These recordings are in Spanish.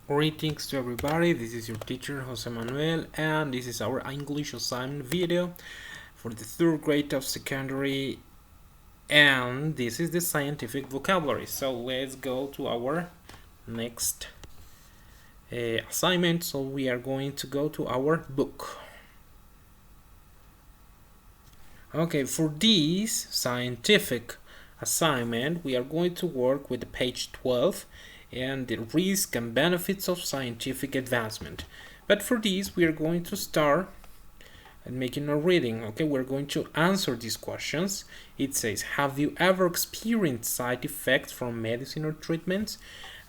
Greetings to everybody, this is your teacher Jose Manuel, and this is our English assignment video for the third grade of secondary, and this is the scientific vocabulary. So let's go to our next assignment. So we are going to go to our book. Okay, for this scientific assignment we are going to work with page 12 and the risks and benefits of scientific advancement. But for this, we are going to start and making a reading. Okay, we're going to answer these questions. It says, have you ever experienced side effects from medicine or treatments?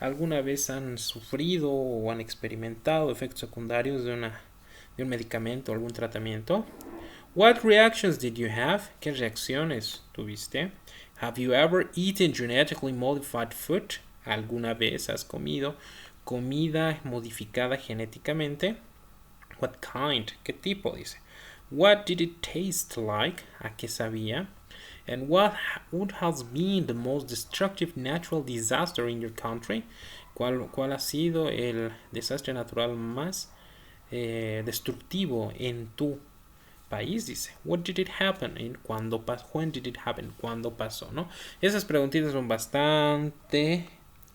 ¿Alguna vez han sufrido o han experimentado efectos secundarios de un medicamento o algún tratamiento? What reactions did you have? ¿Qué reacciones tuviste? Have you ever eaten genetically modified food? ¿Alguna vez has comido comida modificada genéticamente? What kind? ¿Qué tipo? Dice. What did it taste like? ¿A qué sabía? And what has been the most destructive natural disaster in your country? ¿Cuál ha sido el desastre natural más destructivo en tu país? Dice. What did it happen? When did it happen? ¿Cuándo pasó? ¿No? Esas preguntitas son bastante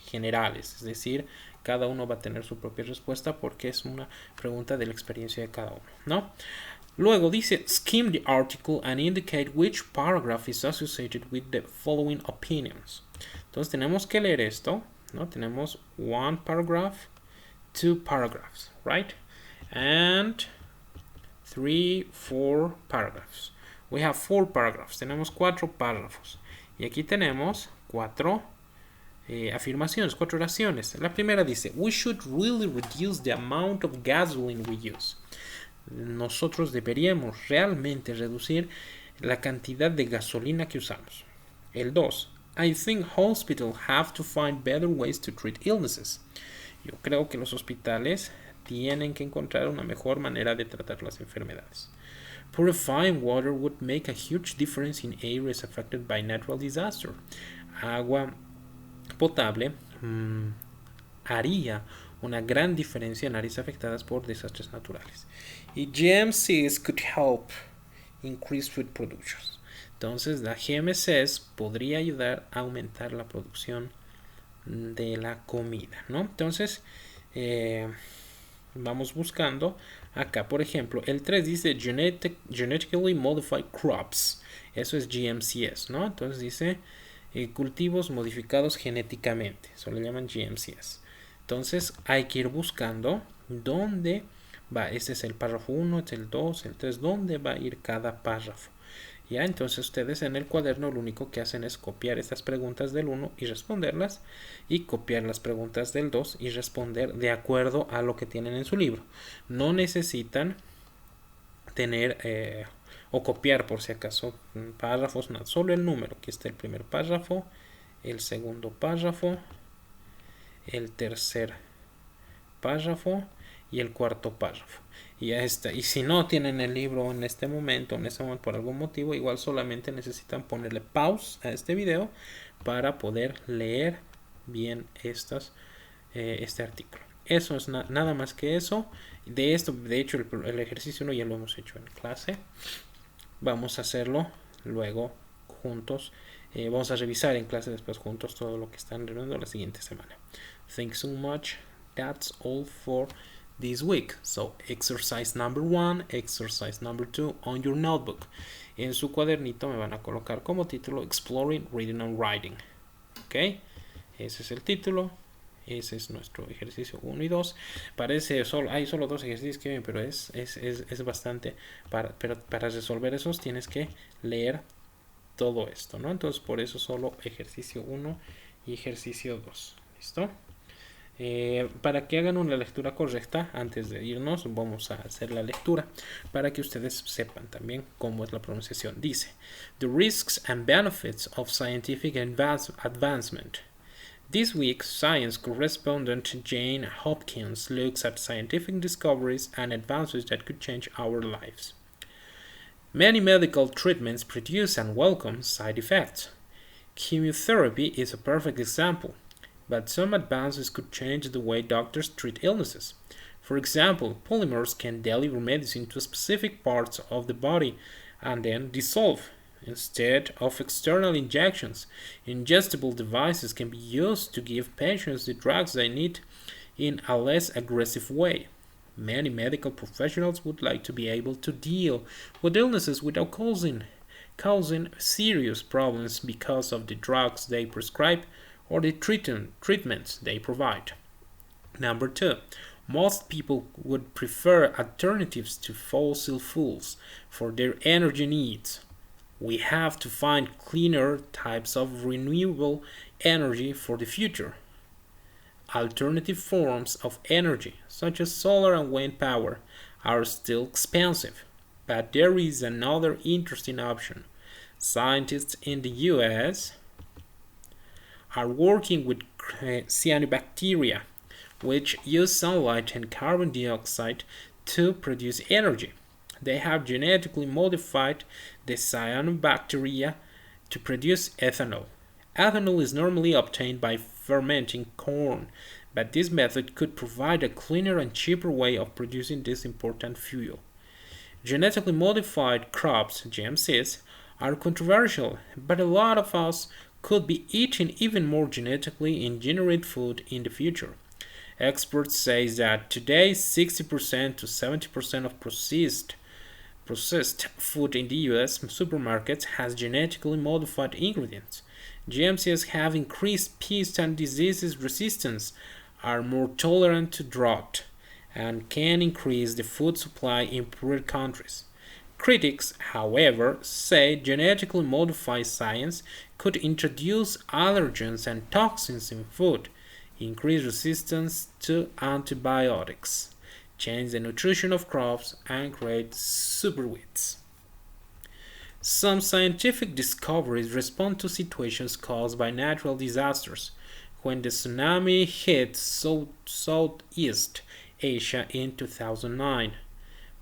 generales, es decir, cada uno va a tener su propia respuesta porque es una pregunta de la experiencia de cada uno, ¿no? Luego dice, skim the article and indicate which paragraph is associated with the following opinions. Entonces tenemos que leer esto, ¿no? Tenemos one paragraph, two paragraphs, right? And 3, 4 paragraphs. We have 4 paragraphs. Tenemos 4 párrafos. Y aquí tenemos 4 afirmaciones, 4 oraciones. La primera dice, we should really reduce the amount of gasoline we use. Nosotros deberíamos realmente reducir la cantidad de gasolina que usamos. El 2, I think hospitals have to find better ways to treat illnesses. Yo creo que los hospitales tienen que encontrar una mejor manera de tratar las enfermedades. Purifying water would make a huge difference in areas affected by natural disaster. Agua potable haría una gran diferencia en áreas afectadas por desastres naturales. Y GMCs could help increase food production. Entonces, la GMCs podría ayudar a aumentar la producción de la comida, ¿no? Entonces, vamos buscando acá, por ejemplo, el 3 dice genetically modified crops. Eso es GMCs, ¿no? Entonces dice cultivos modificados genéticamente. Eso le llaman GMCs. Entonces hay que ir buscando dónde va. Este es el párrafo 1, este es el 2, el 3. ¿Dónde va a ir cada párrafo? Ya, entonces ustedes en el cuaderno lo único que hacen es copiar estas preguntas del 1 y responderlas, y copiar las preguntas del 2 y responder de acuerdo a lo que tienen en su libro. No necesitan tener o copiar por si acaso párrafos, nada, solo el número. Aquí está el primer párrafo, el segundo párrafo, el tercer párrafo y el cuarto párrafo. Y ya está. Y si no tienen el libro en este momento por algún motivo, igual solamente necesitan ponerle pause a este video para poder leer bien este artículo. Eso es nada más que eso. De hecho, el ejercicio 1 ya lo hemos hecho en clase. Vamos a hacerlo luego juntos. Vamos a revisar en clase después juntos todo lo que están reuniendo la siguiente semana. Thanks so much. That's all for this week. So exercise number 1, exercise number 2 on your notebook. En su cuadernito me van a colocar como título Exploring Reading and Writing. Ok, ese es el título. Ese es nuestro ejercicio 1 y 2. Hay solo 2 ejercicios que pero es bastante. Pero para resolver esos tienes que leer todo esto, ¿no? Entonces por eso solo ejercicio 1 y ejercicio 2. ¿Listo? Para que hagan una lectura correcta, antes de irnos, vamos a hacer la lectura para que ustedes sepan también cómo es la pronunciación. Dice, the risks and benefits of scientific advancement. This week, science correspondent Jane Hopkins looks at scientific discoveries and advances that could change our lives. Many medical treatments produce unwelcome side effects. Chemotherapy is a perfect example. but some advances could change the way doctors treat illnesses. For example, polymers can deliver medicine to specific parts of the body and then dissolve. Instead of external injections, ingestible devices can be used to give patients the drugs they need in a less aggressive way. Many medical professionals would like to be able to deal with illnesses without causing serious problems because of the drugs they prescribe or the treatments they provide. Number two, most people would prefer alternatives to fossil fuels for their energy needs. We have to find cleaner types of renewable energy for the future. Alternative forms of energy, such as solar and wind power, are still expensive. But there is another interesting option. Scientists in the US are working with cyanobacteria, which use sunlight and carbon dioxide to produce energy. They have genetically modified the cyanobacteria to produce ethanol. Ethanol is normally obtained by fermenting corn, but this method could provide a cleaner and cheaper way of producing this important fuel. Genetically modified crops, GMCs, are controversial, but a lot of us could be eating even more genetically engineered food in the future. Experts say that today 60% to 70% of processed food in the US supermarkets has genetically modified ingredients. GMCs have increased pest and disease resistance, are more tolerant to drought, and can increase the food supply in poorer countries. Critics, however, say genetically modified science could introduce allergens and toxins in food, increase resistance to antibiotics, change the nutrition of crops, and create superweeds. Some scientific discoveries respond to situations caused by natural disasters. When the tsunami hit Southeast Asia in 2009,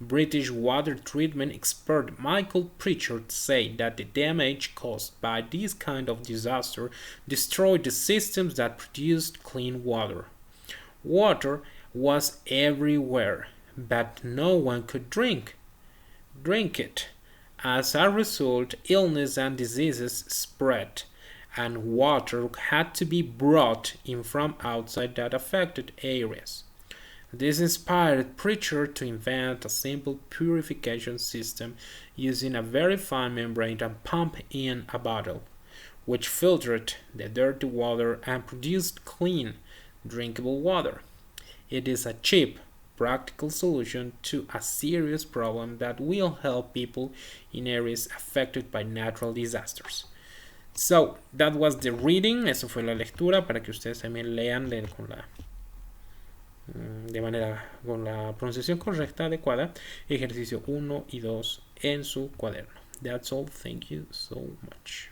British water treatment expert Michael Pritchard said that the damage caused by this kind of disaster destroyed the systems that produced clean water. Water was everywhere, but no one could drink it. As a result, illness and diseases spread, and water had to be brought in from outside that affected areas. This inspired Pritchard to invent a simple purification system using a very fine membrane and pump in a bottle, which filtered the dirty water and produced clean, drinkable water. It is a cheap, practical solution to a serious problem that will help people in areas affected by natural disasters. So, that was the reading. Eso fue la lectura para que ustedes también lean de manera con la pronunciación correcta, adecuada, ejercicio 1 y 2 en su cuaderno. That's all. Thank you so much.